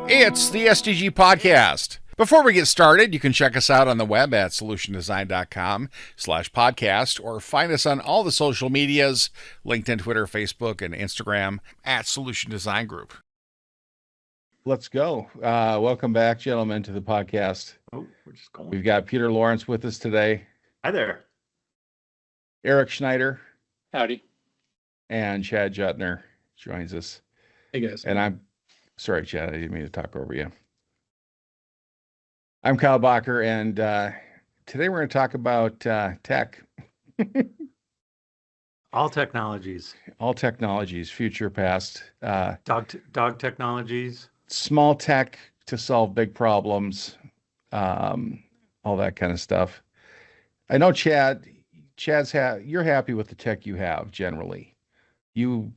It's the SDG Podcast. Before we get started, you can check us out on the web at solutiondesign.com/podcast or find us on all the social medias, LinkedIn, Twitter, Facebook, and Instagram at Solution Design Group. Let's go. Welcome back, gentlemen, to the podcast. Oh, we're just going. We've got Peter Lawrence with us today, Hi there. Eric Schneider, Howdy. and Chad Jutner joins us. Hey, guys. And I'm sorry, Chad, I didn't mean to talk over you. I'm Kyle Bacher, and today we're going to talk about tech. All technologies. All technologies, future, past. Dog technologies. Small tech to solve big problems, all that kind of stuff. I know, Chad's you're happy with the tech you have generally. You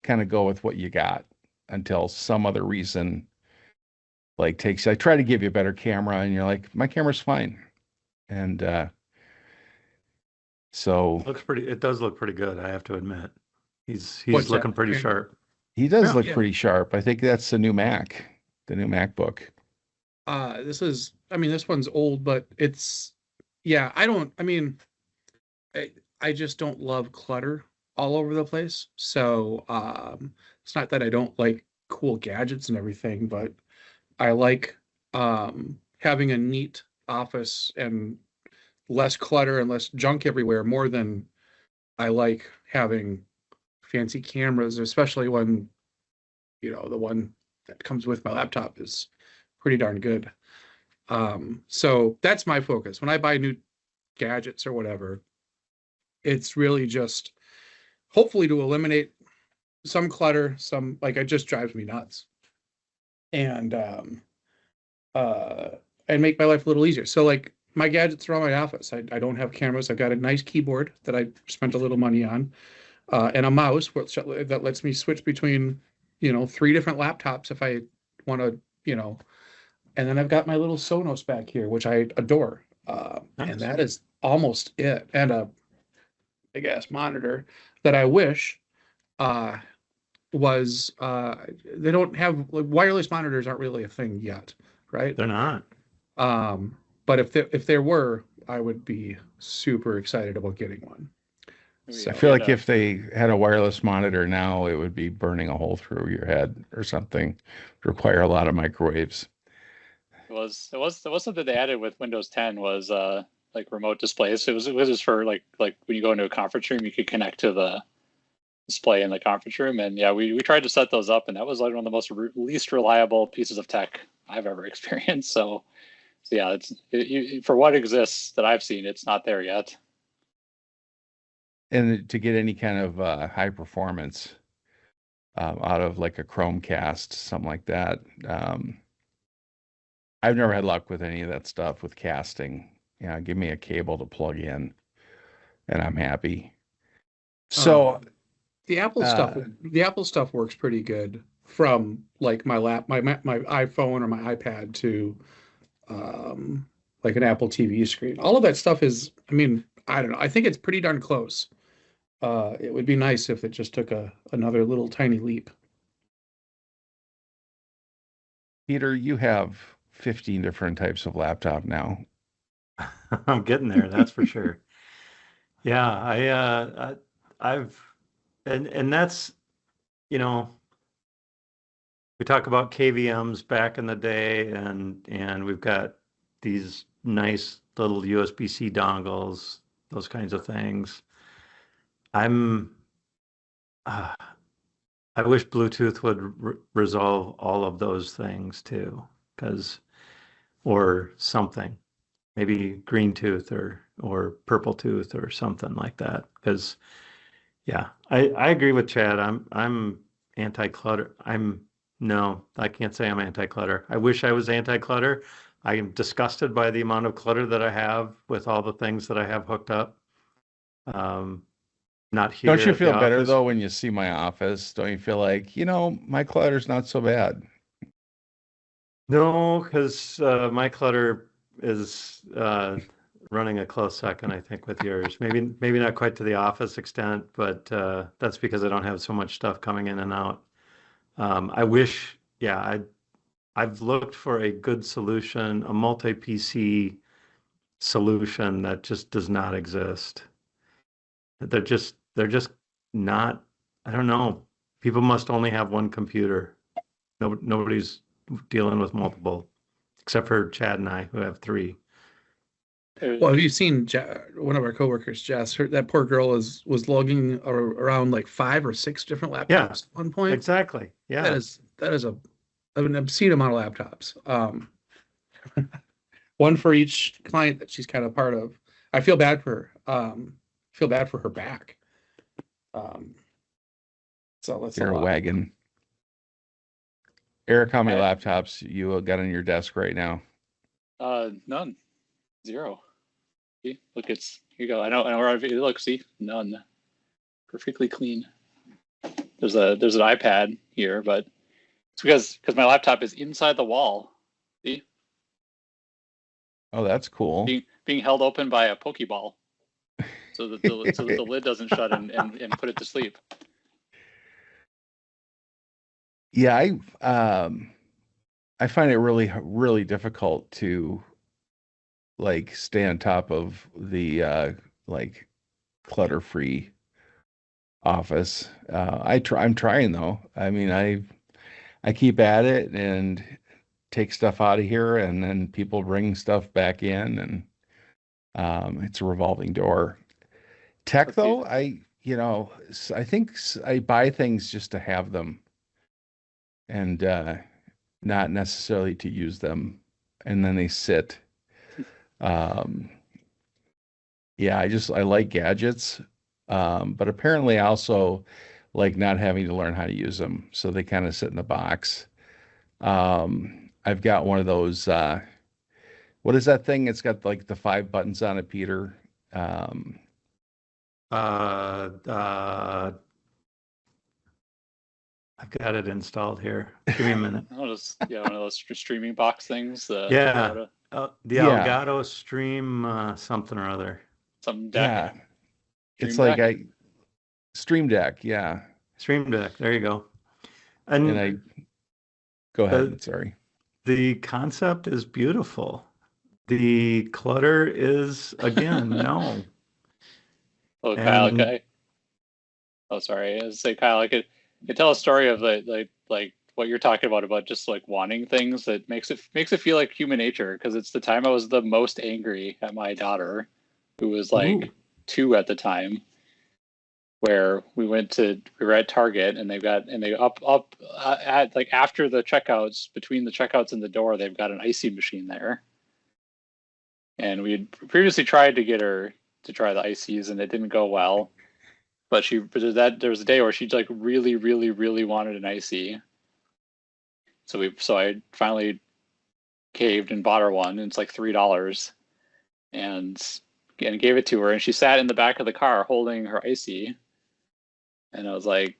kind of go with what you got until some other reason I try to give you a better camera and you're like, my camera's fine. And so It does look pretty good, I have to admit. He's What's looking that? pretty sharp. he does look Yeah. pretty sharp. I think that's the new MacBook. This one's old, but I just don't love clutter all over the place. So it's not that I don't like cool gadgets and everything, but I like having a neat office and less clutter and less junk everywhere more than I like having fancy cameras, especially when, the one that comes with my laptop is pretty darn good. So that's my focus. When I buy new gadgets or whatever, it's really just hopefully to eliminate some clutter, it just drives me nuts. And make my life a little easier. So my gadgets are on my office. I don't have cameras. I've got a nice keyboard that I spent a little money on, and a mouse that lets me switch between, 3 different laptops if I want to, and then I've got my little Sonos back here, which I adore. Nice. And that is almost it. And a big ass monitor that I wish was they don't have wireless monitors aren't really a thing yet, right? They're not. But if there were, I would be super excited about getting one. I feel like if they had a wireless monitor now, it would be burning a hole through your head or something. Require a lot of microwaves. It was something they added with Windows 10 was remote displays. So it was just for like when you go into a conference room, you could connect to the display in the conference room. And yeah, we tried to set those up, and that was one of the most least reliable pieces of tech I've ever experienced. So yeah, for what exists that I've seen, it's not there yet. And to get any kind of high performance out of like a Chromecast, something like that. I've never had luck with any of that stuff with casting. Give me a cable to plug in and I'm happy. So the Apple stuff works pretty good from my iPhone or my iPad to an Apple TV screen. All of that stuff is, I don't know. I think it's pretty darn close. It would be nice if it just took another little tiny leap. Peter, you have 15 different types of laptop now. I'm getting there, that's for sure. Yeah, I've and that's, we talk about KVMs back in the day, and we've got these nice little USB-C dongles, those kinds of things. I wish Bluetooth would resolve all of those things too, or something, maybe green tooth or purple tooth or something like that. Because yeah, I agree with Chad. I'm anti-clutter. No, I can't say I'm anti-clutter. I wish I was anti-clutter. I am disgusted by the amount of clutter that I have with all the things that I have hooked up. Not here. Don't you feel better though when you see my office? Don't you feel like, my clutter's not so bad? No, because my clutter is running a close second, I think, with yours. Maybe not quite to the office extent, but that's because I don't have so much stuff coming in and out. I wish, yeah, I've looked for a good solution, a multi-PC solution that just does not exist. They're just not, I don't know. People must only have one computer. Nobody's dealing with multiple, except for Chad and I, who have three. Well, have you seen one of our coworkers, Jess? That poor girl was logging around like 5 or 6 different Yeah, laptops at one point. exactly. That Yeah. is an obscene amount of laptops. One for each client that she's kind of part of. I feel bad for her. Feel bad for her back. So that's You're a a lot. wagon. Eric, how many laptops you got on your desk right now? None. 0. See? Look, here you go. I know where look, see? None. Perfectly clean. There's an iPad here, but it's because my laptop is inside the wall. See? Oh, that's cool. Being held open by a Pokeball. So that the lid doesn't shut and put it to sleep. Yeah, I find it really, really difficult to like stay on top of the like clutter-free office. I'm trying though. I mean, I keep at it and take stuff out of here, and then people bring stuff back in, and it's a revolving door. Tech though, I think I buy things just to have them, and not necessarily to use them, and then they sit. Um, yeah, I like gadgets, but apparently I also like not having to learn how to use them, so they kind of sit in the box. I've got one of those. What is that thing? It's got like the 5 buttons on it, Peter. Um, Uh, uh, I've got it installed here. Give me a minute. One of those streaming box things. Yeah. The Yeah. Elgato Stream something or other. Some yeah, deck. it's Stream like Deck. Stream Deck. Yeah, Stream Deck. There you go. and I go the ahead. Sorry. the concept is beautiful. The clutter is, again, no. Oh, Kyle, And oh, sorry. I was say, Kyle, I could tell a story of like what you're talking about just like wanting things that makes it feel like human nature. Because it's the time I was the most angry at my daughter, who was like Ooh. 2 at the time, where we were at Target, and they up at like after the checkouts, between the checkouts and the door, they've got an icy machine there. And we had previously tried to get her to try the ices, and it didn't go well. But there was a day where she like really, really, really wanted an icy. So I finally caved and bought her one, and it's like $3, and gave it to her, and she sat in the back of the car holding her icy, and I was like,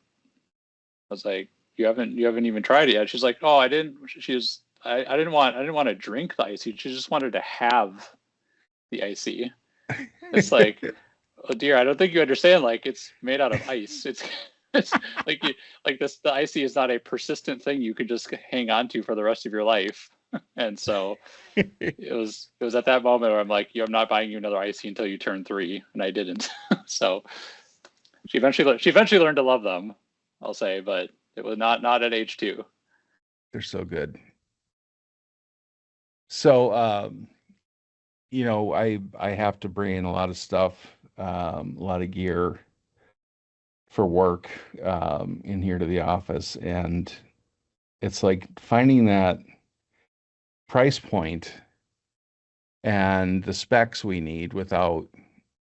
you haven't even tried it yet. She's like, oh, I didn't. I didn't want to drink the icy. She just wanted to have the icy. It's like, oh dear, I don't think you understand. Like, it's made out of ice. It's like the icy is not a persistent thing you could just hang on to for the rest of your life. And so it was at that moment where I'm like, I'm not buying you another icy until you turn 3, and I didn't. So she eventually learned to love them, I'll say, but it was not at age 2. They're so good. So, I have to bring in a lot of stuff, a lot of gear for work, in here to the office, and it's like finding that price point and the specs we need without,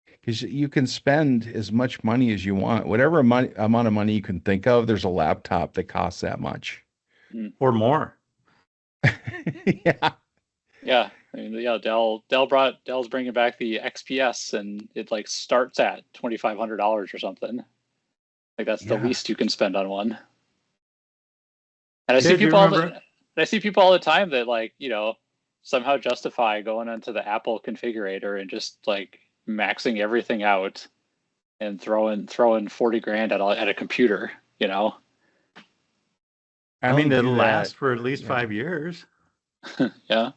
because you can spend as much money as you want, whatever amount of money you can think of. There's a laptop that costs that much. Or more. Yeah. Yeah, I mean, yeah. Dell's bringing back the XPS, and it like starts at $2,500 or something. Like that's the Yeah. least you can spend on one. And Did you remember? I see people all the time that like somehow justify going onto the Apple configurator and just like maxing everything out and throwing 40 grand at a computer. I I mean, only do it'll that. last for at least Yeah. 5 years. Yeah.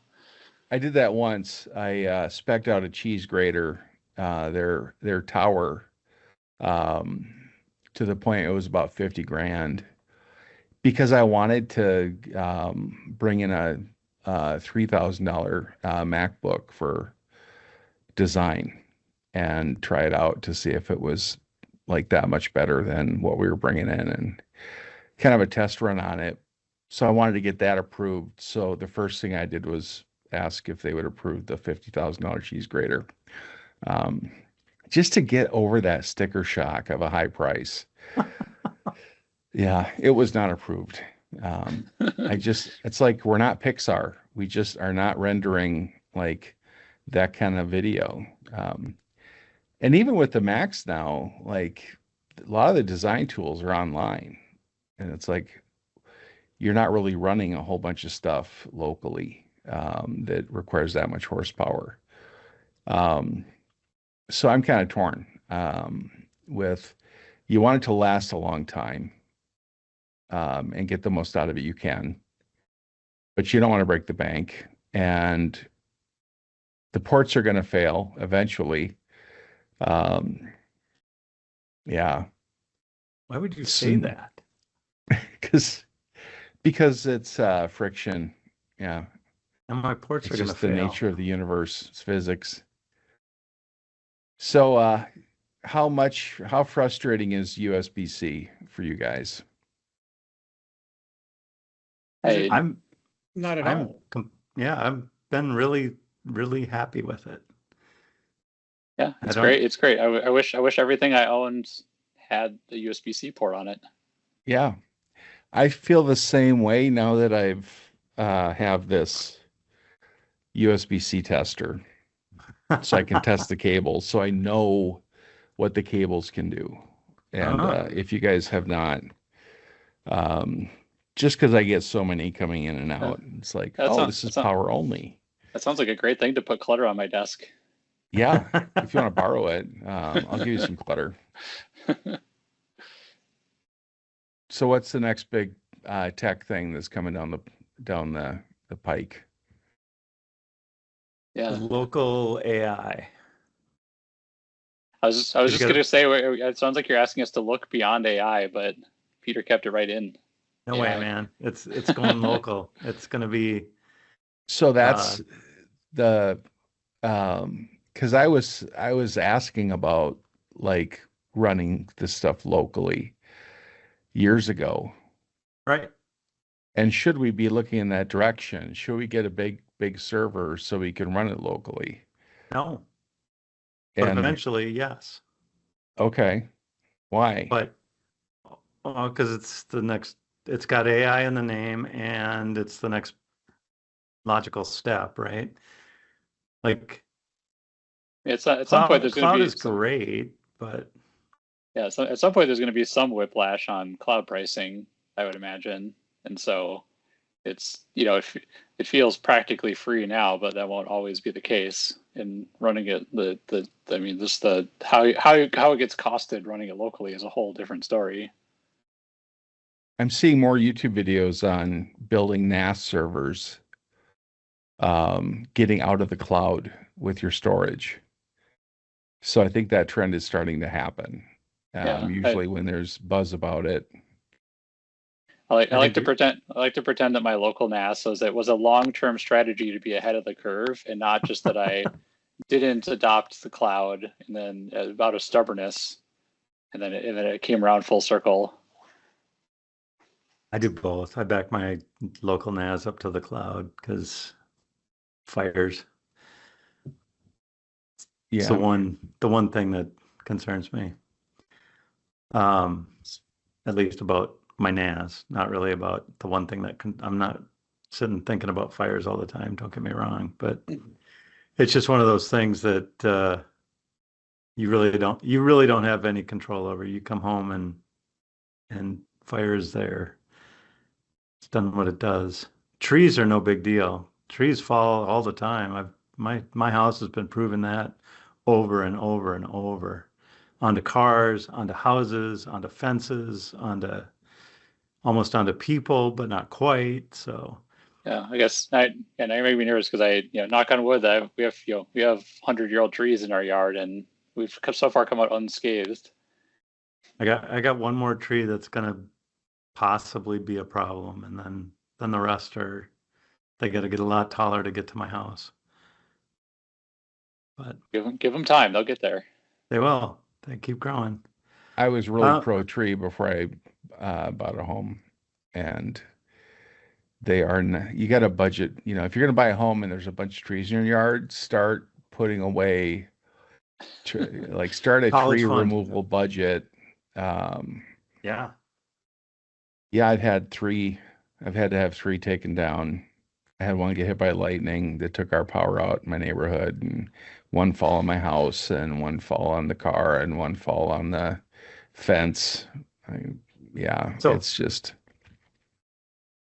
I did that once. I spec'd out a cheese grater, their tower, um, to the point it was about 50 grand because I wanted to bring in a $3,000 MacBook for design and try it out to see if it was like that much better than what we were bringing in and kind of a test run on it. So I wanted to get that approved. So the first thing I did was ask if they would approve the $50,000 cheese grater, um, just to get over that sticker shock of a high price. Yeah, it was not approved. It's like we're not Pixar. We just are not rendering like that kind of video. And even with the Macs now, like a lot of the design tools are online. And it's like you're not really running a whole bunch of stuff locally that requires that much horsepower. Um, so I'm kind of torn with you want it to last a long time and get the most out of it you can, but you don't want to break the bank. And the ports are going to fail eventually. Um, yeah, Why would you say that? because because it's friction. Yeah, And my ports it's are going to just the fail. nature of the universe. It's physics. So, how frustrating is USB-C for you guys? Hey, I'm, Not at I'm, all. yeah, I've been really, really happy with it. yeah, I it's don't- great. It's great. I wish everything I owned had the USB-C port on it. Yeah, I feel the same way now that I've have this USB-C tester, so I can test the cables, so I know what the cables can do. And Ah. if you guys have not, um, just because I get so many coming in and out, it's like, That oh, sounds- this is that sounds- power only. That sounds like a great thing to put clutter on my desk. Yeah, if you want to borrow it, I'll give you some clutter. So what's the next big tech thing that's coming down the pike? Yeah, Local AI. I was You just gotta- gonna say it sounds like you're asking us to look beyond AI, but Peter kept it right in. No way, AI. man. It's going local. It's going to be, So that's the because I was asking about like running this stuff locally years ago. right. And should we be looking in that direction? Should we get a big server so we can run it locally? No, but And eventually, yes. okay, why? But because it's got AI in the name and it's the next logical step, right? Like It's at some point there's going cloud to be is great, but yeah. So at some point there's going to be some whiplash on cloud pricing, I would imagine, and so it's it feels practically free now, but that won't always be the case. In running it, I mean, just the how it gets costed running it locally is a whole different story. I'm seeing more YouTube videos on building NAS servers, getting out of the cloud with your storage. So I think that trend is starting to happen. Yeah, Usually when there's buzz about it. I I like to think pretend that my local NAS was a long-term strategy to be ahead of the curve, and not just that I didn't adopt the cloud and then out of stubbornness, and then it came around full circle. I do both. I back my local NAS up to the cloud because fires. It's Yeah. the one thing that concerns me. At least about my NAS, not really about the one thing that I'm not sitting thinking about fires all the time. Don't get me wrong, but it's just one of those things that you really don't have any control over. You come home and fire is there. It's done what it does. Trees are no big deal. Trees fall all the time. My house has been proving that over and over and over. Onto cars, onto houses, onto fences, onto almost onto people, but not quite. So Yeah, I guess now you make me nervous because knock on wood, that we have 100-year-old trees in our yard, and we've so far come out unscathed. I got one more tree that's gonna possibly be a problem, and then the rest are, they got to get a lot taller to get to my house. But Give them time; they'll get there. they will. They keep growing. I was really pro tree before I bought a home, and they are you got to budget. If you're going to buy a home and there's a bunch of trees in your yard, start putting away, start a College tree fund. removal budget. Yeah. Yeah, I've had to have 3 taken down. I had one get hit by lightning that took our power out in my neighborhood, and one fall on my house, and one fall on the car, and one fall on the fence. So it's just.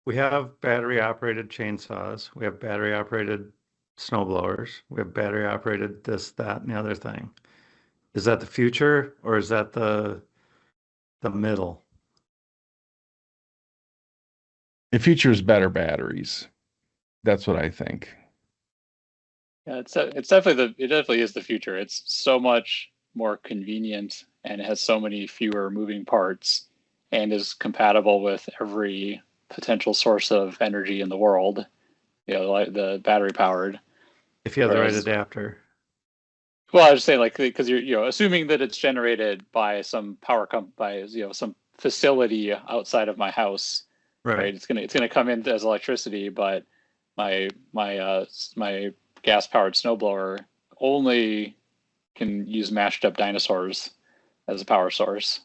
we have battery operated chainsaws. We have battery operated snow blowers. We have battery operated this, that, and the other thing. Is that the future, or is that the middle? The future is better batteries. That's what I think. Yeah, it definitely is the future. It's so much more convenient, and it has so many fewer moving parts, and is compatible with every potential source of energy in the world. Like the battery powered. If you have the right adapter. Well, I was saying, because you're assuming that it's generated by some some facility outside of my house, right? It's gonna come in as electricity, but my gas powered snowblower only can use mashed up dinosaurs as a power source.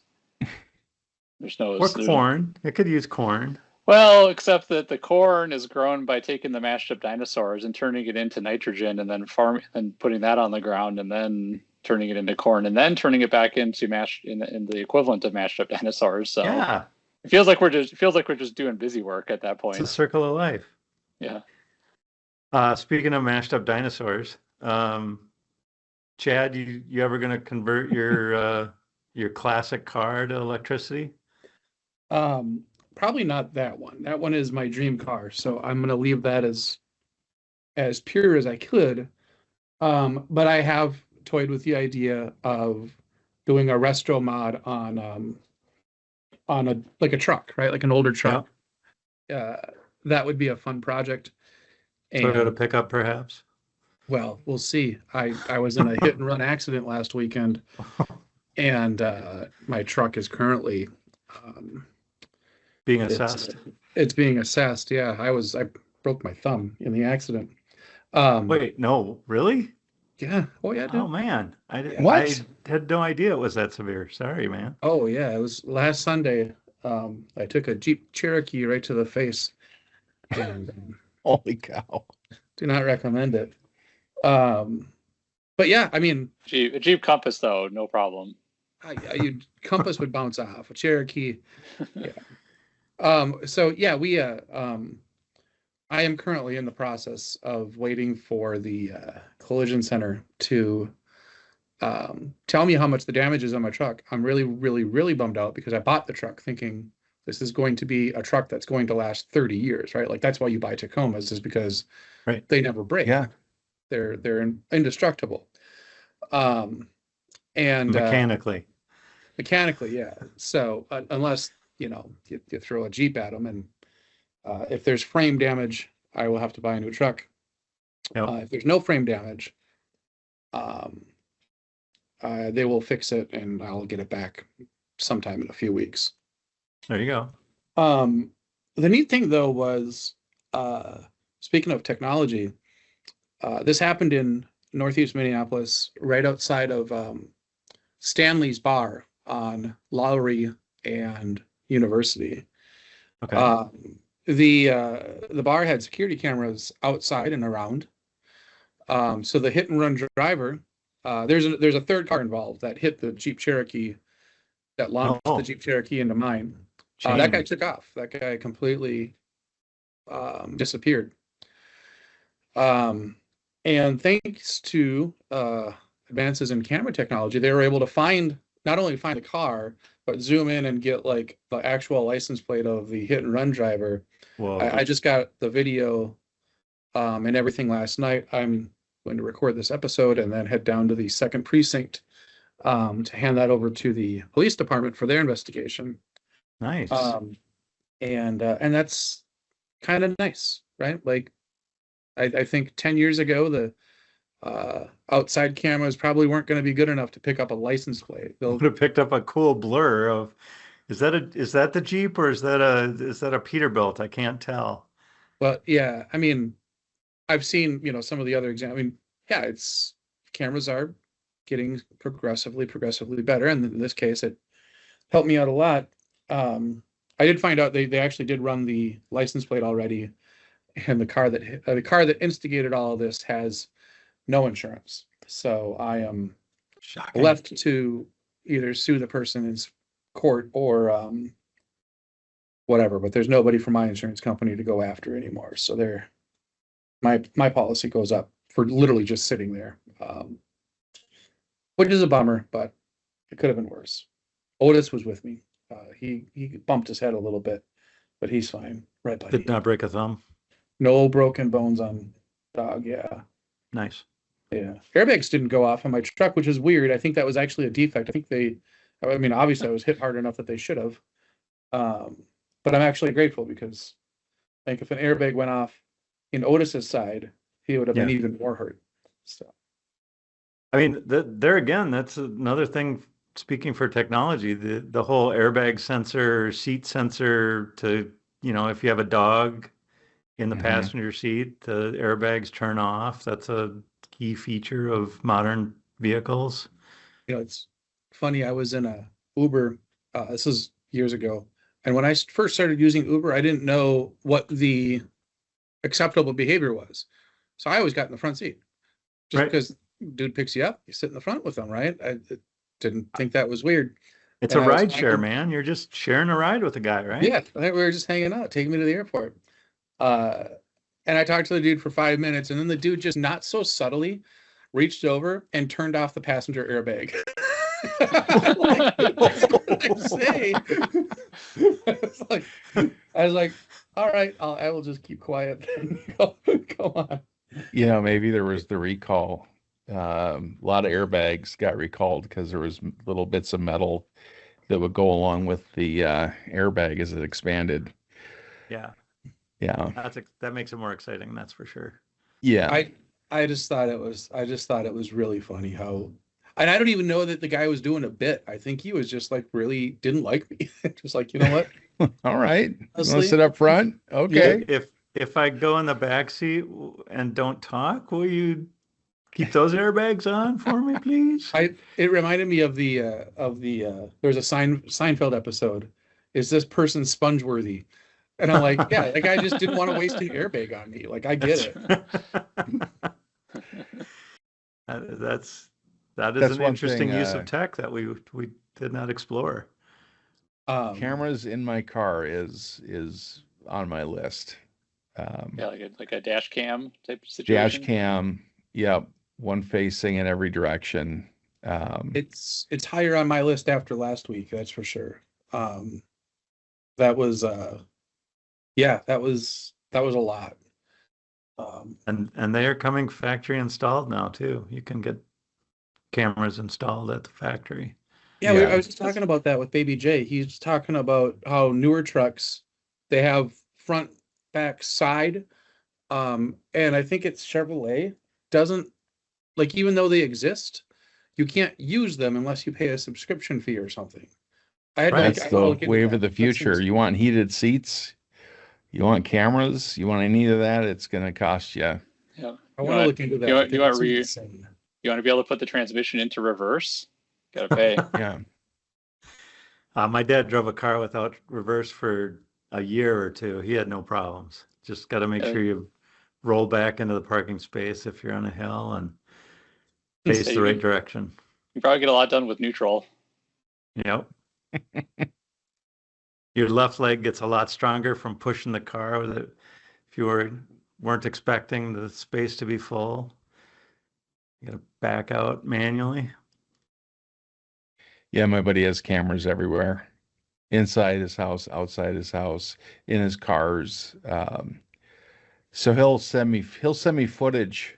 Or corn. It could use corn. Well, except that the corn is grown by taking the mashed up dinosaurs and turning it into nitrogen, and then and putting that on the ground, and then turning it into corn, and then turning it back into in the equivalent of mashed up dinosaurs. So yeah, it feels like we're just doing busy work at that point. It's a circle of life. Yeah. Speaking of mashed up dinosaurs, Chad, you ever going to convert your classic car to electricity? Probably not that one. That one is my dream car, so I'm gonna leave that as pure as I could. But I have toyed with the idea of doing a resto mod on a truck, right? Like an older truck. That would be a fun project. Toyota pickup, perhaps. Well, we'll see. I was in a hit and run accident last weekend, and my truck is currently being assessed. It's being assessed. Yeah, I broke my thumb in the accident. Wait, no, really? Yeah. Oh yeah. Oh man, I had no idea it was that severe. Sorry, man. Oh yeah, it was last Sunday. I took a Jeep Cherokee right to the face, and holy cow! Do not recommend it. But yeah, I mean, a Jeep Compass though, no problem. Compass would bounce off. A Cherokee, yeah. So yeah, I am currently in the process of waiting for the collision center to tell me how much the damage is on my truck. I'm really, really, really bummed out because I bought the truck thinking this is going to be a truck that's going to last 30 years, right? Like that's why you buy Tacomas, is because they never break. Yeah. They're indestructible. And mechanically, yeah. So unless you throw a Jeep at them, and if there's frame damage, I will have to buy a new truck. If there's no frame damage, they will fix it, and I'll get it back sometime in a few weeks. There you go. The neat thing though was, speaking of technology, this happened in Northeast Minneapolis, right outside of Stanley's Bar on Lowry and University. Okay. The bar had security cameras outside and around. So the hit and run driver, there's a third car involved that hit the Jeep Cherokee, that launched the Jeep Cherokee into mine. That guy took off. That guy completely disappeared. And thanks to advances in camera technology, they were able to find not only find the car, but zoom in and get like the actual license plate of the hit and run driver. Whoa. I just got the video and everything last night. I'm going to record this episode and then head down to the second precinct to hand that over to the police department for their investigation. Nice. And that's kind of nice, right? Like I think 10 years ago, the outside cameras probably weren't going to be good enough to pick up a license plate. Would have picked up a cool blur of, is that the Jeep or is that a Peterbilt? I can't tell. But yeah, I mean, I've seen, some of the other examples. I mean, yeah, it's cameras are getting progressively better. And in this case, it helped me out a lot. I did find out they actually did run the license plate already, and the car that instigated all of this has no insurance. So I am Shocking. left to either sue the person in court or whatever. But there's nobody from my insurance company to go after anymore. So my policy goes up for literally just sitting there, which is a bummer, but it could have been worse. Otis was with me. He bumped his head a little bit, but he's fine. Right, buddy. Did not break a thumb. No broken bones on dog. Yeah. Nice. Yeah. Airbags didn't go off on my truck, which is weird. I think that was actually a defect. I mean, obviously I was hit hard enough that they should have. But I'm actually grateful because I think if an airbag went off in Otis's side, he would have been even more hurt. So. I mean, there again, that's another thing. Speaking for technology, the whole airbag sensor, seat sensor to, if you have a dog in the passenger seat, the airbags turn off. That's a key feature of modern vehicles. It's funny. I was in a Uber. This is years ago. And when I first started using Uber, I didn't know what the acceptable behavior was. So I always got in the front seat. Just because dude picks you up, you sit in the front with them, right? I didn't think that was weird. It's a ride share, man. You're just sharing a ride with a guy, right? Yeah, we were just hanging out, taking me to the airport. And I talked to the dude for 5 minutes, and then the dude just not so subtly reached over and turned off the passenger airbag. What did I say? I was like, all right, I will just keep quiet then. Go on. Maybe there was the recall. A lot of airbags got recalled because there was little bits of metal that would go along with the airbag as it expanded. Yeah. That makes it more exciting, that's for sure. Yeah. I just thought it was really funny how, and I don't even know that the guy was doing a bit. I think he was just like really didn't like me. Just like, you know what? All right. You want to sit up front? Okay. Yeah, if I go in the back seat and don't talk, will you keep those airbags on for me, please? It reminded me of the there's a Seinfeld episode. Is this person sponge worthy? And I'm like, yeah, that guy just didn't want to waste an airbag on me. Like, I get it. That is an interesting use of tech that we did not explore. Cameras in my car is on my list. Like a dash cam type of situation. Dash cam, yep, one facing in every direction. It's higher on my list after last week, that's for sure. That was that was a lot. And they are coming factory installed now too. You can get cameras installed at the factory. Yeah, I was just talking about that with Baby J. He's talking about how newer trucks, they have front, back, side. And I think it's Chevrolet doesn't, like, even though they exist, you can't use them unless you pay a subscription fee or something. That's the wave of the future. You want heated seats, you want cameras, you want any of that, it's going to cost you. Yeah. I want to look into that. You want to be able to put the transmission into reverse? Got to pay. Yeah. My dad drove a car without reverse for a year or two. He had no problems. Just got to make sure you roll back into the parking space if you're on a hill and face the right direction. You probably get a lot done with neutral. Yep. Your left leg gets a lot stronger from pushing the car with it. If you weren't expecting the space to be full, you got to back out manually. Yeah, my buddy has cameras everywhere. Inside his house, outside his house, in his cars. So he'll send me footage.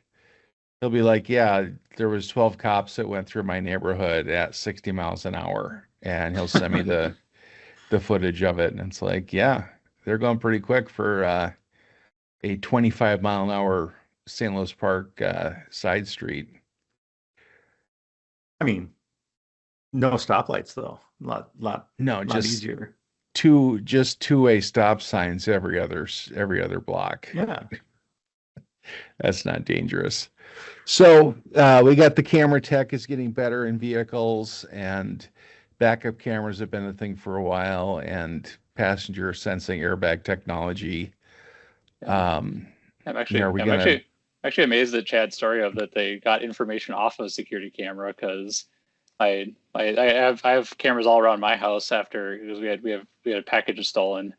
He'll be like, "Yeah, there was 12 cops that went through my neighborhood at 60 miles an hour." And he'll send me the footage of it. And it's like, "Yeah, they're going pretty quick for a 25 mile an hour St. Louis Park side street." I mean, no stoplights though. No, Lot just easier. just two-way stop signs every other block. Yeah. That's not dangerous. So we got the camera tech is getting better in vehicles, and backup cameras have been a thing for a while, and passenger sensing airbag technology. Yeah. Um, I'm are we I'm gonna? actually amazed at Chad's story of that they got information off of a security camera because I have cameras all around my house after because we had packages stolen,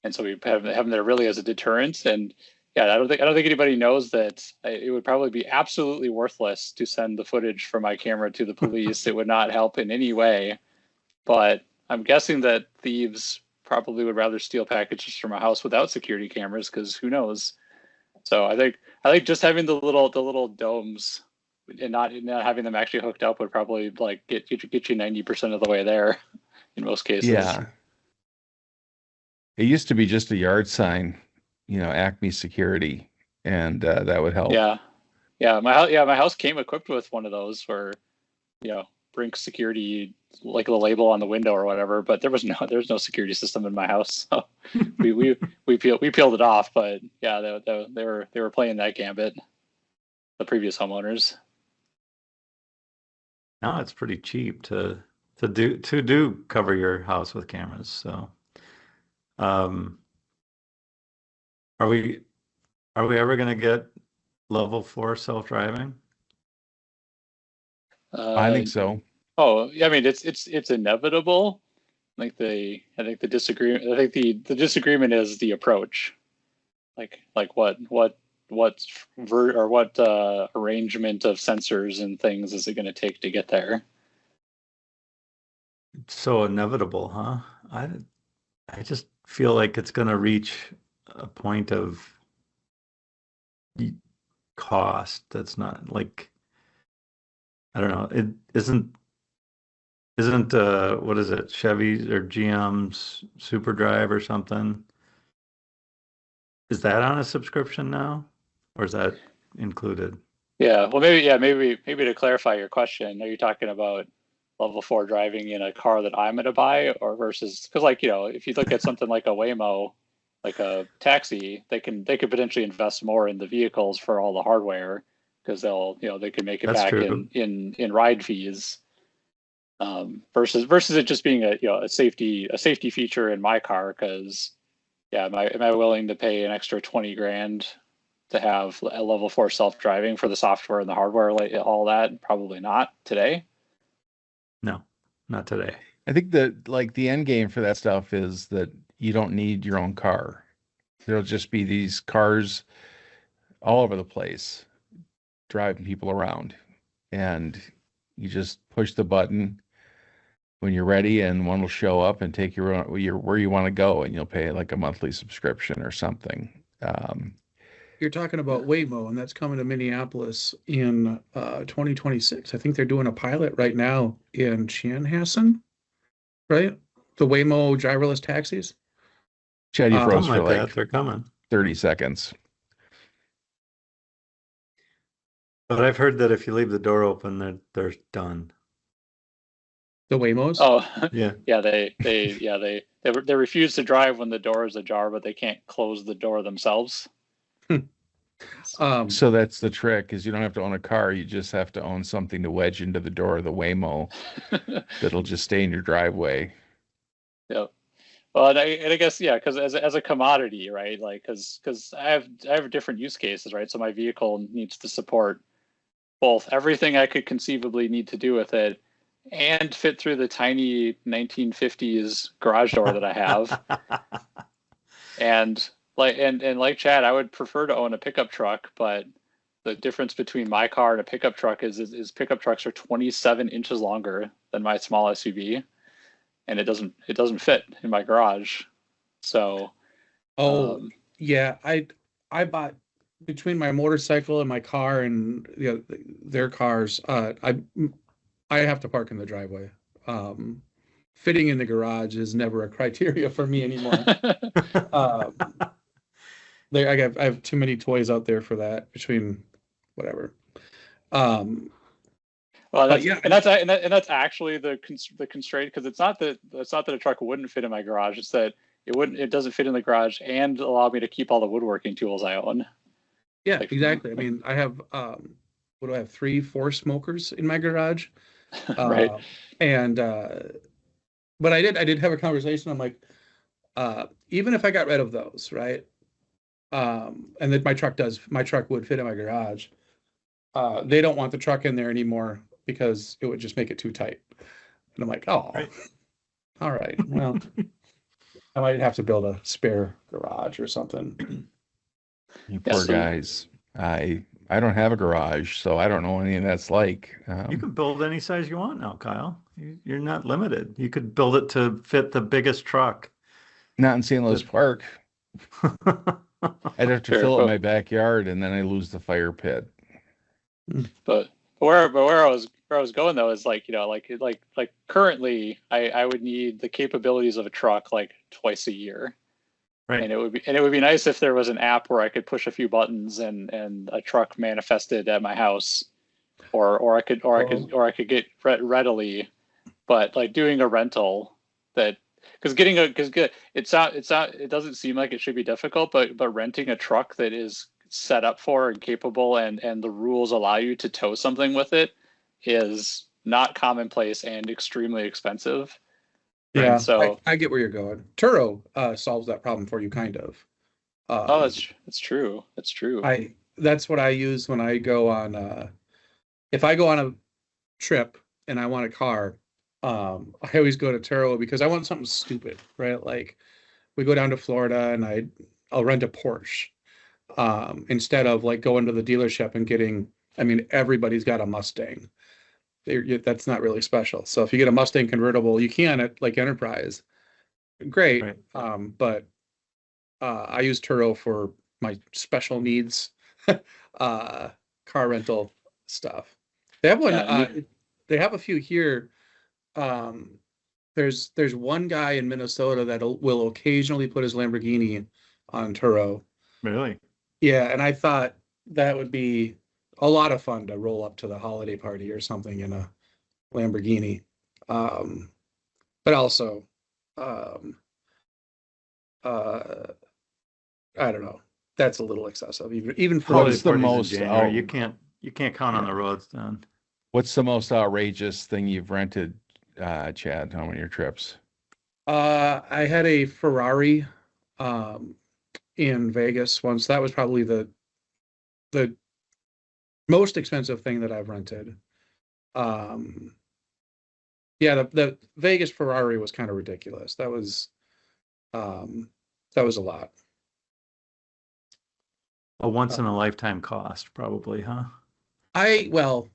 and so we have them there really as a deterrent. And yeah, I don't think anybody knows that it would probably be absolutely worthless to send the footage from my camera to the police. It would not help in any way. But I'm guessing that thieves probably would rather steal packages from a house without security cameras because who knows. So I think just having the little domes and not having them actually hooked up would probably like get you 90% of the way there in most cases. Yeah, it used to be just a yard sign, Acme Security, and that would help. Yeah. My house came equipped with one of those for, Brink security, like the label on the window or whatever, but there's no security system in my house. So we peeled it off, but yeah, they were playing that gambit, the previous homeowners. Now it's pretty cheap to do cover your house with cameras. So, um, are we are we ever gonna get level 4 self-driving? I Uh, think so. oh, yeah, I mean it's inevitable. I think the disagreement is the approach. Like what arrangement of sensors and things is it going to take to get there? It's so inevitable, huh? I I just feel like it's gonna reach a point of y- cost that's not like I don't know. It isn't what is it? Chevy's or GM's Super Drive or something? Is that on a subscription now? Or is that included? Yeah, well, maybe to clarify your question, are you talking about level 4 driving in a car that I'm going to buy, or versus because if you look at something like a Waymo, like a taxi, they could potentially invest more in the vehicles for all the hardware because they can make it That's back true. in ride fees, versus it just being a safety feature in my car because yeah, am I willing to pay an extra 20 grand to have a level 4 self-driving for the software and the hardware, like all that? Probably not today. No, not today. I think that like the end game for that stuff is that you don't need your own car. There'll just be these cars all over the place driving people around, and you just push the button when you're ready, and one will show up and take you where you want to go, and you'll pay like a monthly subscription or something. You're talking about Waymo, and that's coming to Minneapolis in 2026. I think they're doing a pilot right now in Chanhassen, right? The Waymo driverless taxis. Chad, you froze Something Um, for like like that. They're coming. 30 seconds. But I've heard that if you leave the door open, they're done. the Waymos. Oh, Yeah. yeah, they refuse to drive when the door is ajar, but they can't close the door themselves. Um, So that's the trick is you don't have to own a car. You just have to own something to wedge into the door of the Waymo that'll just stay in your driveway. Yeah. Well, and I guess yeah, because as a commodity, right? Like, because I have different use cases, right? So my vehicle needs to support both everything I could conceivably need to do with it, and fit through the tiny 1950s garage door that I have. And like Chad, I would prefer to own a pickup truck, but the difference between my car and a pickup truck is pickup trucks are 27 inches longer my small SUV, and it doesn't fit in my garage. So Oh, yeah. I bought between my motorcycle and my car and their cars. I have to park in the driveway. Um, Fitting in the garage is never a criteria for me anymore. Um, I have too many toys out there for that. Between whatever. Um, well, but that's yeah, and that's actually the constraint, because it's not that a truck wouldn't fit in my garage. It's that it doesn't fit in the garage and allow me to keep all the woodworking tools I own. yeah, Like, exactly. I mean, I have what do I have? 3, 4 smokers in my garage. right? And but I did have a conversation. I'm like, even if I got rid of those, right? And that my truck would fit in my garage. They don't want the truck in there anymore because it would just make it too tight. And I'm like, oh, Right. all right. Well, I might have to build a spare garage or something. You Yeah, poor so- guys. I don't have a garage, so I don't know what any of that's like. You can build any size you want now, Kyle. You're not limited. You could build it to fit the biggest truck. Not in St. Louis Park. I'd have to Sure, fill it in but- my backyard, and then I lose the fire pit. But where I was going though is like, like currently I would need the capabilities of a truck like twice a year. Right. And it would be nice if there was an app where I could push a few buttons and a truck manifested at my house, or I could get readily, but like doing a rental that, it doesn't seem like it should be difficult, but renting a truck that is set up for and capable and the rules allow you to tow something with it is not commonplace and extremely expensive. Yeah, So I get where you're going. Turo solves that problem for you, kind of. that's true. That's true. That's what I use when I go on. If I go on a trip and I want a car, I always go to Turo because I want something stupid, right? Like we go down to Florida and I'll rent a Porsche instead of like going to the dealership and getting. I mean, everybody's got a Mustang. That's not really special. So if you get a Mustang convertible, you can at like Enterprise. Great. Right. But I use Turo for my special needs car rental stuff. They have one. Yeah, They have a few here. Um, there's one guy in Minnesota that will occasionally put his Lamborghini on Turo. Really? Yeah, and I thought that would be a lot of fun to roll up to the holiday party or something in a Lamborghini. But also, um, uh, I don't know. That's a little excessive, even for What's the Holiday parties in most January. out- You can't count on the roads then. What's the most outrageous thing you've rented, Chad, on one of your trips? I had a Ferrari in Vegas once. That was probably the most expensive thing that I've rented. Yeah, the Vegas Ferrari was kind of ridiculous. That was a lot. A once in a lifetime cost, probably, huh? Well,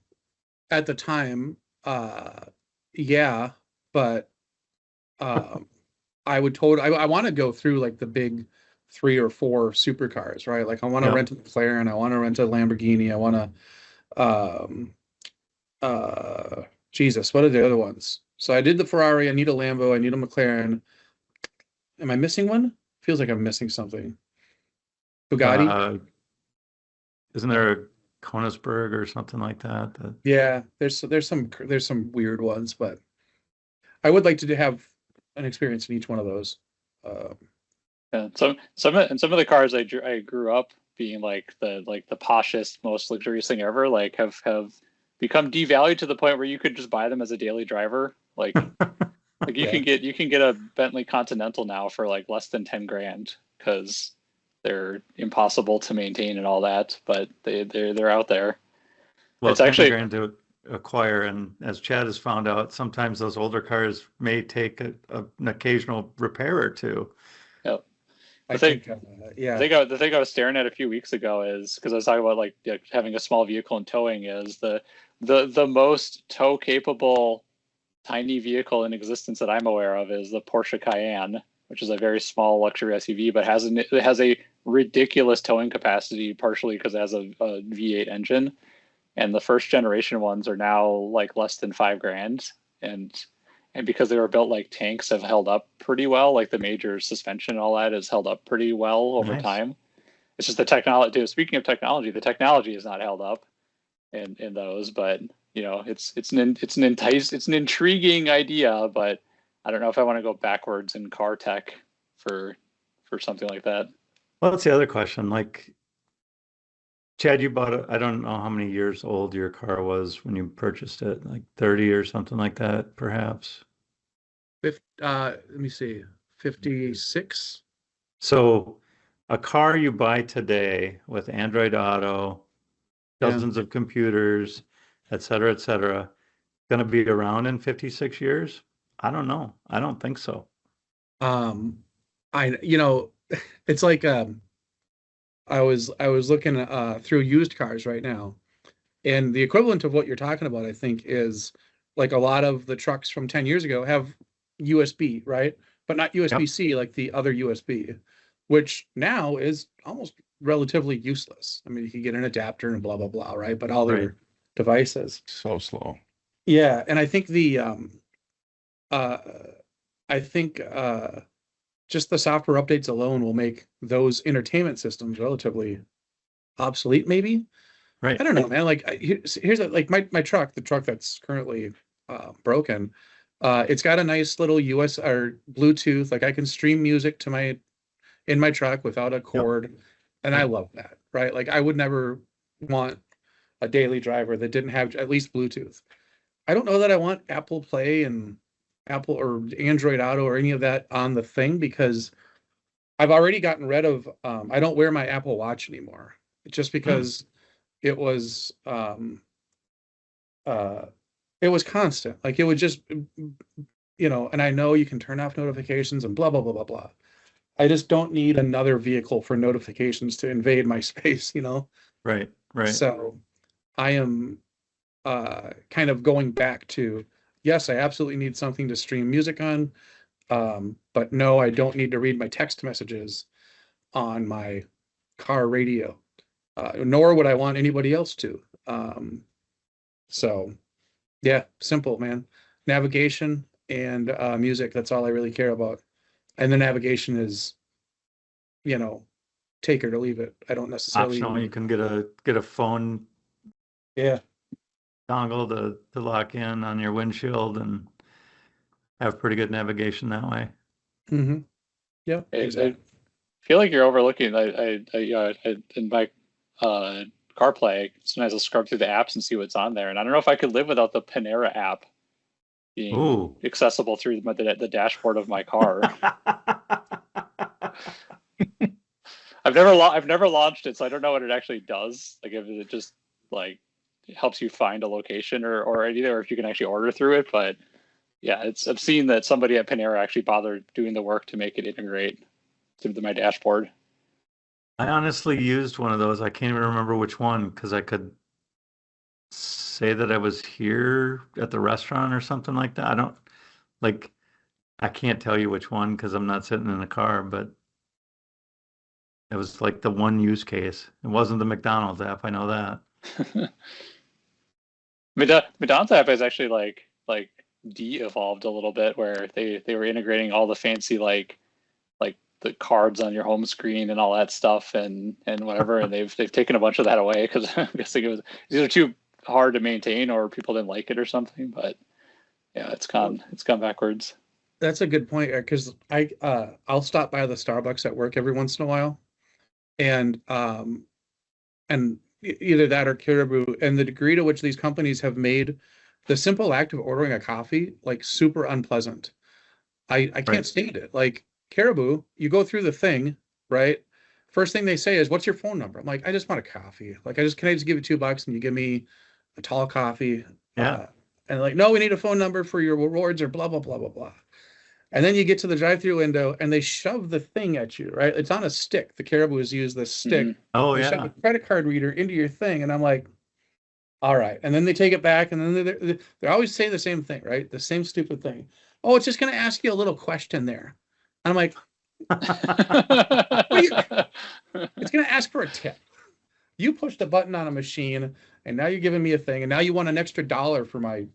at the time, yeah, but I would I want to go through like the big 3 or 4 supercars, right? Like I want to Yep. rent a McLaren, I want to rent a Lamborghini, I want to Jesus, what are the other ones? So I did the Ferrari, I need a Lambo, I need a McLaren. Am I missing one? Feels like I'm missing something. Bugatti? Isn't there a Koenigsberg or something like that? Yeah, there's some weird ones, but I would like to have an experience in each one of those. Yeah, some of the cars I grew up being like the poshest, most luxurious thing ever, like have become devalued to the point where you could just buy them as a daily driver. Like you Yeah. can get a Bentley Continental now for like less than 10 grand because they're impossible to maintain and all that, but they're out there. Well, It's actually- 10 grand to acquire, and as Chad has found out, sometimes those older cars may take an occasional repair or two. Yep. I think- think, yeah. The thing I was staring at a few weeks ago is because I was talking about like having a small vehicle and towing is the most tow capable tiny vehicle in existence that I'm aware of is the Porsche Cayenne, which is a very small luxury SUV, but it has a ridiculous towing capacity, partially because it has a V8 engine. And the first generation ones are now like less than $5,000, and because they were built like tanks, have held up pretty well. Like the major suspension and all that has held up pretty well over time. It's just the technology. Speaking of technology, the technology is not held up in those, but it's an intriguing idea, but I don't know if I want to go backwards in car tech for something like that. Well, that's the other question. Like, Chad, you bought it. I don't know how many years old your car was when you purchased it, like 30 or something like that, perhaps. Let me see, 56. So a car you buy today with Android Auto, dozens of computers, et cetera, going to be around in 56 years? I don't know. I don't think so. It's like I was looking through used cars right now, and the equivalent of what you're talking about, I think, is like a lot of the trucks from 10 years ago have USB, right? But not USB-C like the other USB, which now is almost relatively useless. I mean, you can get an adapter and blah blah blah, right? But all their devices So slow. Yeah, and I think just the software updates alone will make those entertainment systems relatively obsolete, maybe. Right. I don't know, man. Like here's like my truck, the truck that's currently broken. It's got a nice little US or Bluetooth. Like I can stream music to in my truck without a cord, and I love that, right? Like I would never want a daily driver that didn't have at least Bluetooth. I don't know that I want Apple Play and Apple or Android Auto or any of that on the thing, because I've already gotten rid of I don't wear my Apple Watch anymore, just because it was constant. Like it would just and I know you can turn off notifications and blah blah blah blah blah. I just don't need another vehicle for notifications to invade my space, Right. So I am kind of going back to, yes, I absolutely need something to stream music on, but no, I don't need to read my text messages on my car radio, nor would I want anybody else to. So yeah, simple, man. Navigation and music, that's all I really care about. And the navigation is, take it or leave it. I don't necessarily optional. You can get a phone dongle to lock in on your windshield and have pretty good navigation that way. Mm-hmm. Yeah, exactly. I feel like you're overlooking. I in my CarPlay, sometimes I'll scrub through the apps and see what's on there, and I don't know if I could live without the Panera app being accessible through the dashboard of my car. I've never launched it, so I don't know what it actually does. Like if it just like helps you find a location or if you can actually order through it. But yeah, I've seen that somebody at Panera actually bothered doing the work to make it integrate to my dashboard. I honestly used one of those. I can't even remember which one, because I could say that I was here at the restaurant or something like that. I can't tell you which one because I'm not sitting in the car, but it was like the one use case. It wasn't the McDonald's app. I know that. McDonald's app is actually like de-evolved a little bit, where they were integrating all the fancy like the cards on your home screen and all that stuff and whatever, and they've taken a bunch of that away because I'm guessing it was either too hard to maintain or people didn't like it or something. But yeah, it's gone backwards. That's a good point, because I'll stop by the Starbucks at work every once in a while, and either that or Caribou, and the degree to which these companies have made the simple act of ordering a coffee like super unpleasant. I can't stand it. Like Caribou, you go through the thing, right? First thing they say is, "What's your phone number?" I'm like, "I just want a coffee. Like, can I just give you $2 and you give me a tall coffee?" Yeah. And like, "No, we need a phone number for your rewards or blah blah blah blah blah." And then you get to the drive-through window and they shove the thing at you, right? It's on a stick. The Caribous use this stick. Oh They shove yeah. a credit card reader into your thing, and I'm like, All right. And then they take it back, and then they always say the same thing, right? The same stupid thing. Oh, it's just going to ask you a little question there. And I'm like, what are you? It's going to ask for a tip. You pushed a button on a machine, and now you're giving me a thing, and now you want an extra dollar for my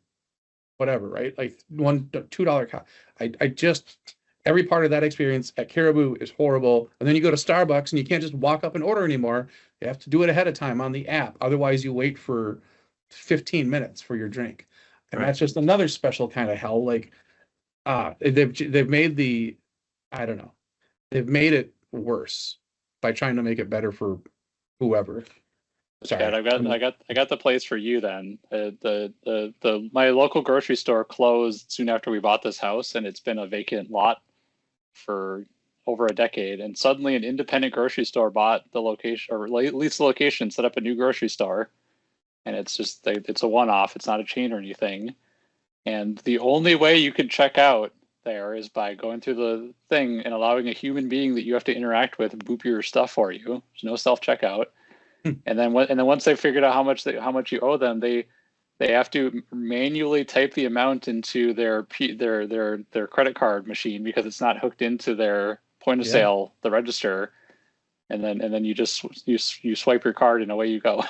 whatever, right? Like $2. I just every part of that experience at Caribou is horrible. And then you go to Starbucks and you can't just walk up and order anymore. You have to do it ahead of time on the app. Otherwise, you wait for 15 minutes for your drink. And Right. that's just another special kind of hell. Like they've made the I don't know. They've made it worse by trying to make it better for whoever. Sorry. Chad, I got the place for you then. My local grocery store closed soon after we bought this house, and it's been a vacant lot for over a decade. And suddenly, an independent grocery store bought the location, or leased the location, set up a new grocery store, and it's a one-off. It's not a chain or anything. And the only way you can check out there is by going through the thing and allowing a human being that you have to interact with boop your stuff for you. There's no self-checkout. And then once they figured out how much you owe them, they have to manually type the amount into their credit card machine because it's not hooked into their point of sale, the register. And then you just you swipe your card and away you go.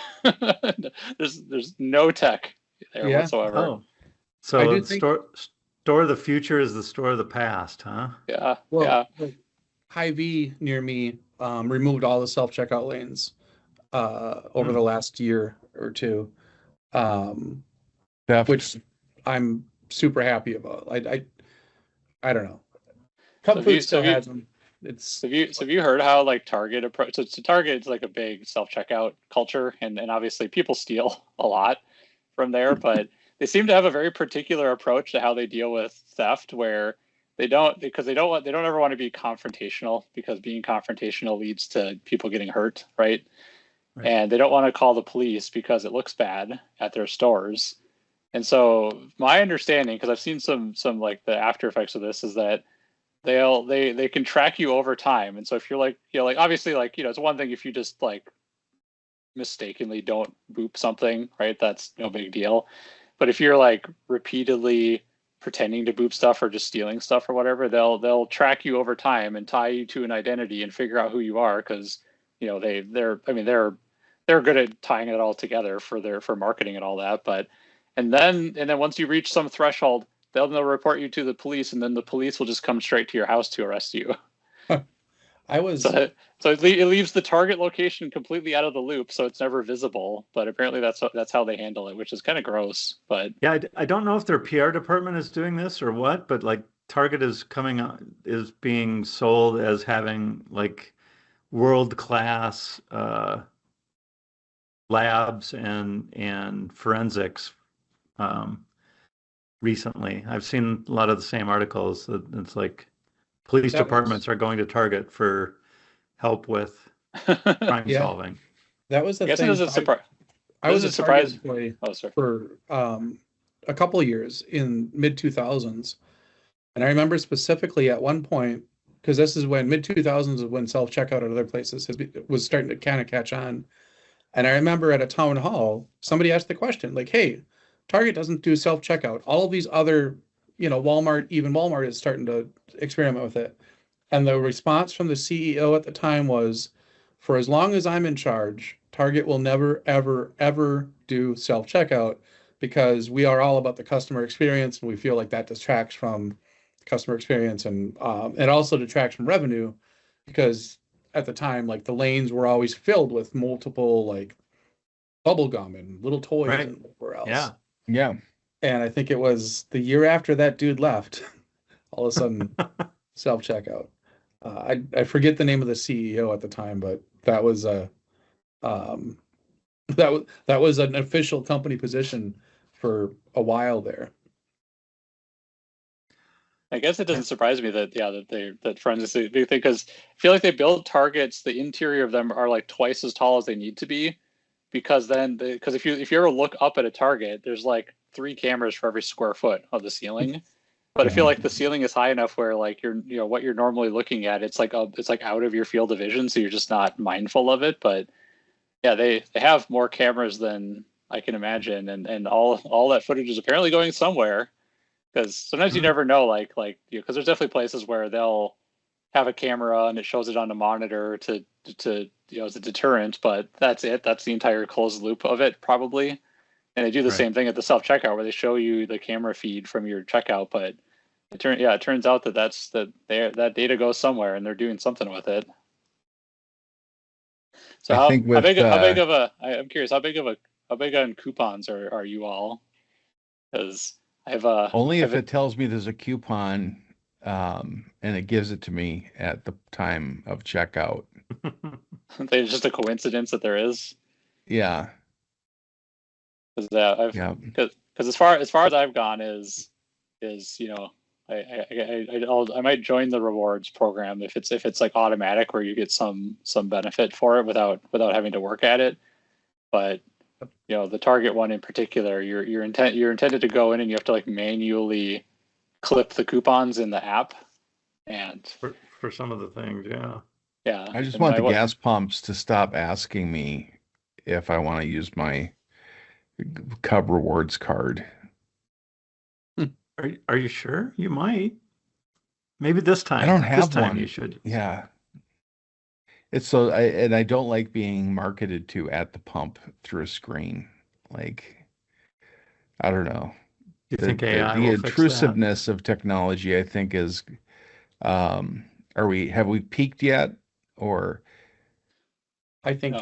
there's no tech there whatsoever. Oh, so store of the future is the store of the past, huh? Yeah. Well, Hy-Vee near me removed all the self-checkout lanes over the last year or two, which I'm super happy about. I don't know. Cup Food still has them. Have you heard how like Target approach? So Target is like a big self-checkout culture, and obviously people steal a lot from there, but they seem to have a very particular approach to how they deal with theft, where they don't ever want to be confrontational, because being confrontational leads to people getting hurt, right? And they don't want to call the police because it looks bad at their stores. And so my understanding, because I've seen some like the after effects of this, is that they can track you over time. And so if you're like, like obviously, like, it's one thing if you just like mistakenly don't boop something, right? That's no big deal. But if you're like repeatedly pretending to boop stuff or just stealing stuff or whatever, they'll track you over time and tie you to an identity and figure out who you are, because they're good at tying it all together for marketing and all that. But and then once you reach some threshold, they'll report you to the police, and then the police will just come straight to your house to arrest you. So it leaves the target location completely out of the loop, so it's never visible. But apparently that's how they handle it, which is kind of gross. But yeah, I don't know if their PR department is doing this or what, but like Target is being sold as having like world-class labs and forensics. Recently, I've seen a lot of the same articles. It's like police departments are going to Target for help with crime solving. That was the thing. I was a Target employee for a couple of years in mid 2000s, and I remember specifically at one point, because this is when mid 2000s is when self checkout at other places was starting to kind of catch on, and I remember at a town hall somebody asked the question like, "Hey, Target doesn't do self checkout. All of these other, Walmart is starting to experiment with it." And the response from the CEO at the time was, "For as long as I'm in charge, Target will never, ever, ever do self checkout, because we are all about the customer experience, and we feel like that detracts from customer experience, and it also detracts from revenue, because at the time, like, the lanes were always filled with multiple like bubble gum and little toys and whatever else." Yeah. And I think it was the year after that dude left, all of a sudden, self-checkout. I forget the name of the CEO at the time, but that was that was an official company position for a while there. I guess it doesn't surprise me that forensics is a big thing, because I feel like they build Targets, the interior of them are like twice as tall as they need to be, because if you ever look up at a Target, there's like 3 cameras for every square foot of the ceiling. But I feel like the ceiling is high enough where like what you're normally looking at, it's like out of your field of vision, so you're just not mindful of it. But yeah, they have more cameras than I can imagine, and all that footage is apparently going somewhere, because sometimes you never know, because there's definitely places where they'll have a camera and it shows it on the monitor to as a deterrent, but that's it. That's the entire closed loop of it probably. And they do the same thing at the self checkout where they show you the camera feed from your checkout, but it turns out that that data goes somewhere and they're doing something with it. So I think with I'm curious, how big on coupons are you all? Because only if it tells me there's a coupon, and it gives it to me at the time of checkout. it's just a coincidence that there is. Yeah. Because as far as I've gone is I might join the rewards program if it's like automatic where you get some benefit for it without having to work at it. But the Target one in particular, you're intended to go in and you have to like manually clip the coupons in the app, and for some of the things, yeah. I just want the gas pumps to stop asking me if I want to use my Cub Rewards card. Are you sure? You might. Maybe this time. I don't have this time one. You should. Yeah. It's I don't like being marketed to at the pump through a screen. Like, I don't know. You think AI the will fix that? intrusiveness of technology, I think, is have we peaked yet? Or I think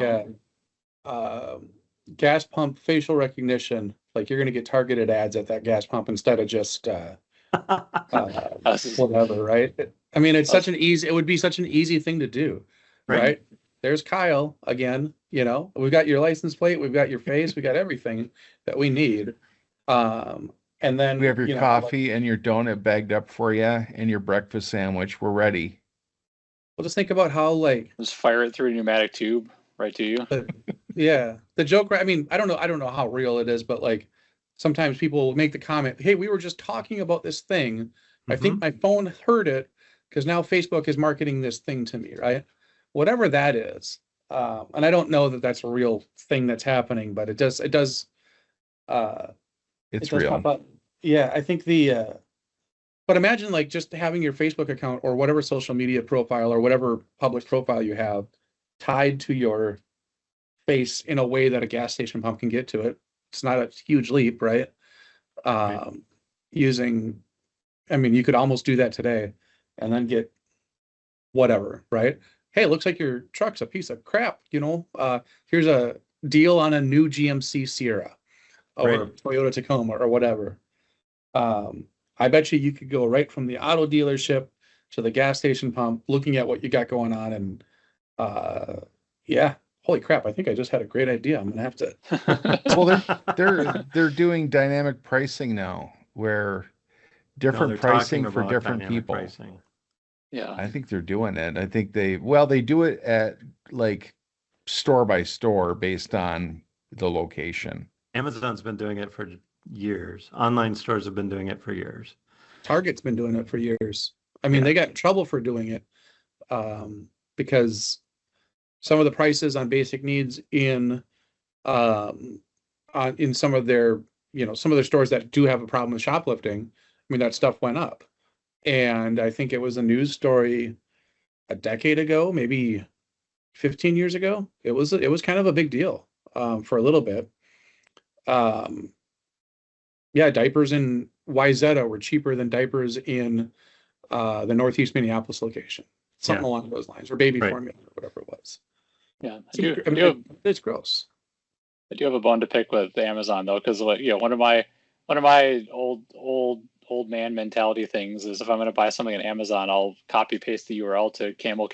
gas pump facial recognition, like you're going to get targeted ads at that gas pump instead of just whatever, right? I mean, it would be such an easy thing to do, right? There's Kyle again, we've got your license plate, we've got your face, we got everything that we need. And then we have your coffee and your donut bagged up for you and your breakfast sandwich. We're ready. Well, just think about how just fire it through a pneumatic tube right to you. Yeah, the joke. I mean, I don't know how real it is, but like sometimes people will make the comment, "Hey, we were just talking about this thing. I think my phone heard it because now Facebook is marketing this thing to me, right? Whatever that is." And I don't know that that's a real thing that's happening, but it does. It's real. Pop up. Yeah, I think but imagine like just having your Facebook account or whatever social media profile or whatever public profile you have tied to your face in a way that a gas station pump can get to it. It's not a huge leap, right? I mean, you could almost do that today and then get whatever, right? Hey, it looks like your truck's a piece of crap, here's a deal on a new GMC Sierra or Toyota Tacoma or whatever. I bet you could go right from the auto dealership to the gas station pump looking at what you got going on. And holy crap, I think I just had a great idea. I'm gonna have to Well, they're doing dynamic pricing now where different pricing for different people. Pricing. Yeah. I think they're doing it. I think they do it at like store by store based on the location. Amazon's been doing it for years. Online stores have been doing it for years. Target's been doing it for years. I mean, they got in trouble for doing it because some of the prices on basic needs in some of their some of their stores that do have a problem with shoplifting, I mean, that stuff went up. And I think it was a news story a decade ago, maybe 15 years ago. It was kind of a big deal for a little bit. Diapers in Wayzata were cheaper than diapers in the Northeast Minneapolis location. Something along those lines, or baby formula, or whatever it was. Yeah, it's gross. I do have a bone to pick with Amazon though, because one of my old man mentality things is if I'm going to buy something on Amazon, I'll copy paste the URL to camel,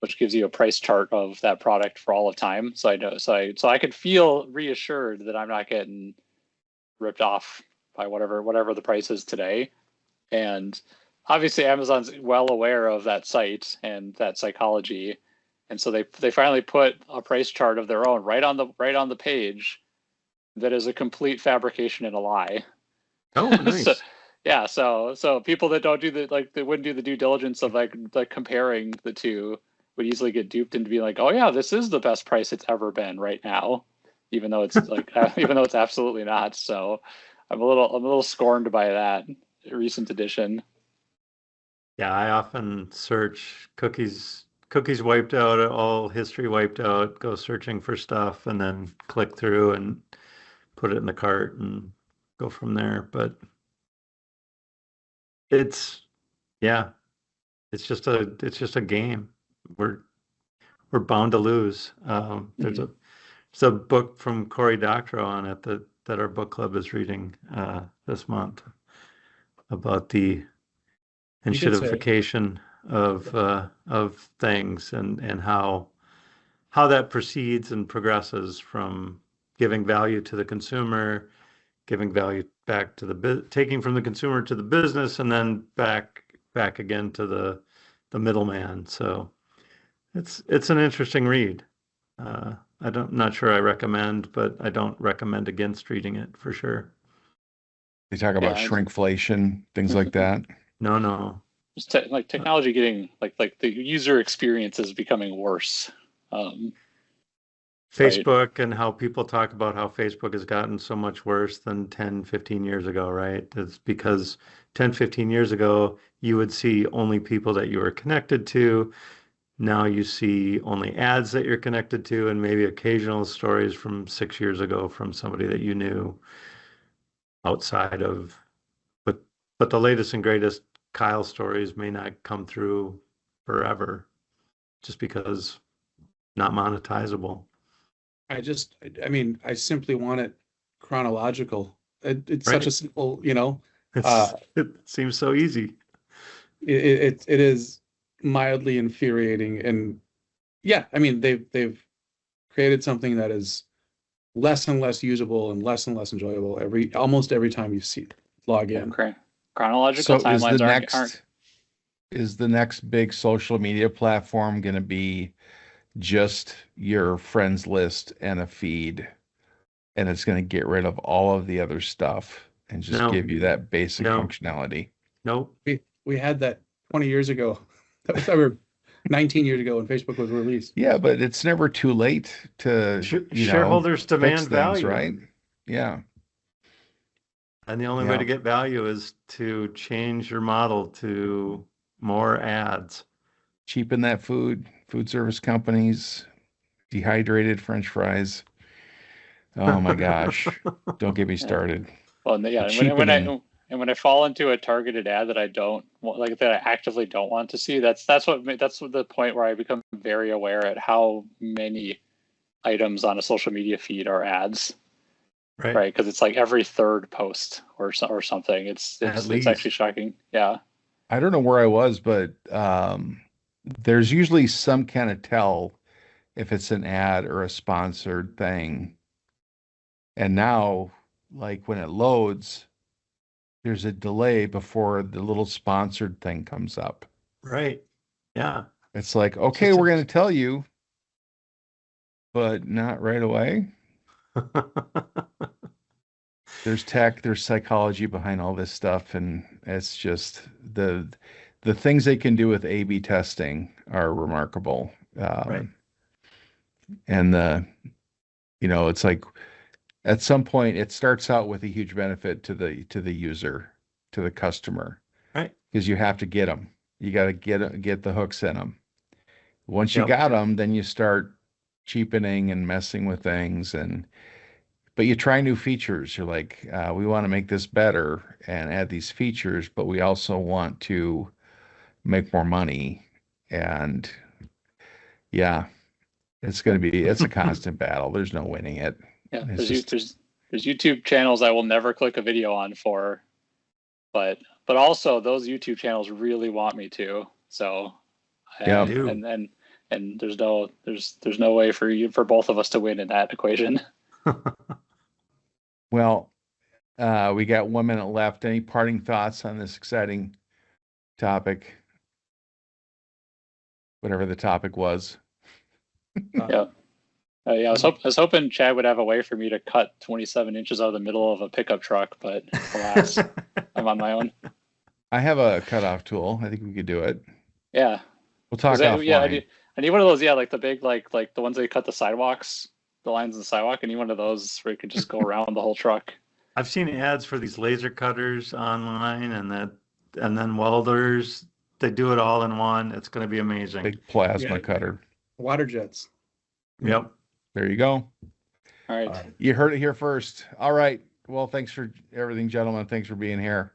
which gives you a price chart of that product for all of time. So I know, so I could feel reassured that I'm not getting ripped off by whatever the price is today. And obviously Amazon's well aware of that site and that psychology. And so they finally put a price chart of their own right on the page that is a complete fabrication and a lie. Oh, nice. So people that don't do they wouldn't do the due diligence of like comparing the two would easily get duped into being like, oh yeah, this is the best price it's ever been right now. even though it's like even though it's absolutely not. So I'm a little scorned by that recent edition. Yeah, I often search cookies wiped out, all history wiped out, go searching for stuff and then click through and put it in the cart and go from there. But it's yeah, it's just a game. We're we're bound to lose. There's a book from Cory Doctorow on it that our book club is reading this month about the You did say, enshittification of things and how that proceeds and progresses from giving value to the consumer, giving value back to taking from the consumer to the business, and then back again to the middleman. So it's an interesting read. Not sure I recommend, but I don't recommend against reading it for sure. They talk about Yeah, shrinkflation, things like that. No. just like technology getting like the user experience is becoming worse. Right. Facebook and how people talk about how Facebook has gotten so much worse than 10, 15 years ago, right? It's because 10, 15 years ago, you would see only people that you were connected to. Now you see only ads that you're connected to and maybe occasional stories from 6 years ago from somebody that you knew outside of, but the latest and greatest Kyle stories may not come through forever just because not monetizable. I mean, I simply want it chronological. It's such Right. a simple, you know, uh, It seems so easy. it is mildly infuriating. And yeah, I mean, they've created something that is less and less usable and less enjoyable almost every time you see log in. Okay. Chronological So timelines aren't. is the next big social media platform going to be just your friends list and a feed, and it's going to get rid of all of the other stuff and just No, give you that basic no, functionality? nope. We had that 20 years ago. That was over 19 years ago when Facebook was released. Yeah, but it's never too late to, Shareholders fix demand things, value. right? Yeah. And the only way Yeah. to get value is to change your model to more ads. Cheapen that food service companies, dehydrated French fries. Oh my gosh. Don't get me started. Well, The yeah, cheapening. when I fall into a targeted ad that I don't want, like that I actively don't want to see, that's the point where I become very aware at how many items on a social media feed are ads, Right. right? Because it's like every third post or something. At It's actually least. shocking. Yeah. I don't know where I was, but there's usually some kind of tell if it's an ad or a sponsored thing. And now, like when it loads, there's a delay before the little sponsored thing comes up. Right. Yeah. It's like, okay, Just we're going to tell you, but not right away. There's tech, there's psychology behind all this stuff, and it's just the things they can do with A/B testing are remarkable. right. And it's like at some point it starts out with a huge benefit to the user, to the customer, Right. because you have to get them. You got to get the hooks in them. Once you Yep. got them, then you start cheapening and messing with things, but you try new features. You're like, we want to make this better and add these features, but we also want to make more money. And yeah, it's a constant battle. There's no winning it. Yeah. It's just, There's YouTube channels I will never click a video on for, but also those YouTube channels really want me to. So yeah. and there's no way for both of us to win in that equation. Well, we got 1 minute left. Any parting thoughts on this exciting topic? Whatever the topic was. Yeah. Yeah, I was hoping Chad would have a way for me to cut 27 inches out of the middle of a pickup truck, but alas, I'm on my own. I have a cutoff tool. I think we could do it. Yeah. We'll talk Yeah, offline. I need one of those. Yeah, like the big, like the ones that you cut the sidewalks, the lines in the sidewalk. I need one of those where you could just go around the whole truck. I've seen ads for these laser cutters online, and then welders. They do it all in one. It's going to be amazing. Big plasma Yeah. cutter. Water jets. Yep. There you go. All right. You heard it here first. All right. Well, thanks for everything, gentlemen. Thanks for being here.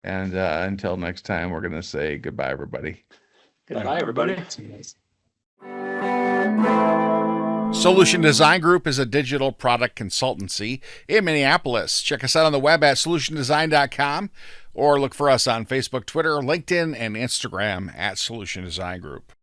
And until next time, we're going to say goodbye, everybody. Goodbye, everybody. Solution Design Group is a digital product consultancy in Minneapolis. Check us out on the web at solutiondesign.com or look for us on Facebook, Twitter, LinkedIn, and Instagram at Solution Design Group.